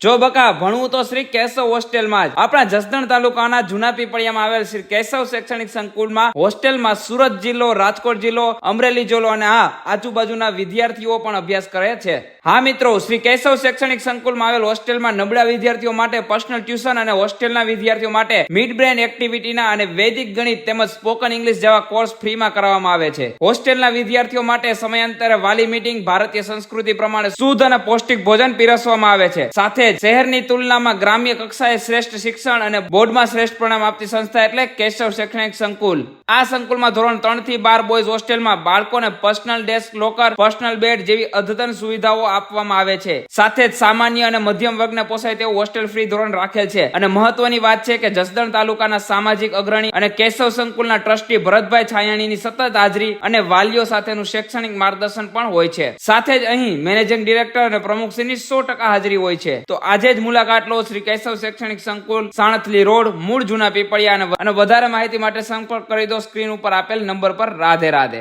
જો બકા ભણવું તો શ્રી કેશવ હોસ્ટેલમાં જ. આપણા જસદણ તાલુકાના જૂના પીપળિયામાં આવેલ શ્રી કેશવ શૈક્ષણિક સંકુલમાં હોસ્ટેલમાં સુરત જિલ્લો, રાજકોટ જિલ્લો, અમરેલી જિલ્લો અને આજુબાજુના વિદ્યાર્થીઓ પણ અભ્યાસ કરે છે. હા મિત્રો, શ્રી કેશવ શૈક્ષણિક સંકુલમાં આવેલ હોસ્ટેલમાં નબળા વિદ્યાર્થીઓ માટે પર્સનલ ટ્યુશન અને હોસ્ટેલના વિદ્યાર્થીઓ માટે મિડ બ્રેન એક્ટિવિટીના અને વૈદિક ગણિત તેમજ સ્પોકન ઇંગ્લિશ જેવા કોર્સ ફ્રીમાં કરાવવામાં આવે છે. હોસ્ટેલના વિદ્યાર્થીઓ માટે સમયાંતરે વાલી મીટિંગ, ભારતીય સંસ્કૃતિ પ્રમાણે શુદ્ધ અને પૌષ્ટિક ભોજન પીરસવામાં આવે છે. સાથે શહેરની તુલનામાં ગ્રામ્ય કક્ષાએ શ્રેષ્ઠ શિક્ષણ અને બોર્ડમાં શ્રેષ્ઠ પરિણામ આપતી સંસ્થા એટલે કેશવ શૈક્ષણિક સંકુલ. આ સંકુલમાં ધોરણ 3 થી 12 બોયઝ હોસ્ટેલમાં બાળકોને personal desk, locker, personal bed જેવી અદ્યતન સુવિધાઓ આપવામાં આવે છે. સાથે જ સામાન્ય અને મધ્યમ વર્ગને પોસાય તેવું હોસ્ટેલ ફ્રી ધોરણ રાખેલ છે. અને મહત્વની વાત છે કે જસદણ તાલુકાના સામાજિક અગ્રણી અને કેશવ સંકુલના ટ્રસ્ટી ભરતભાઈ છાયાણીની સતત હાજરી અને વાલીઓ સાથેનું શૈક્ષણિક માર્ગદર્શન પણ હોય છે. સાથે જ અહીં મેનેજિંગ ડિરેક્ટર અને પ્રમુખશ્રીની 100% હાજરી હોય છે. તો આજે જ મુલાકાત લો શ્રી કેશવ શૈક્ષણિક સંકુલ, સાણથલી રોડ, મૂળ જૂના પીપળિયા. અને વધારે માહિતી માટે સંપર્ક કરી દો સ્ક્રીન ઉપર આપેલ નંબર પર. રાધે રાધે.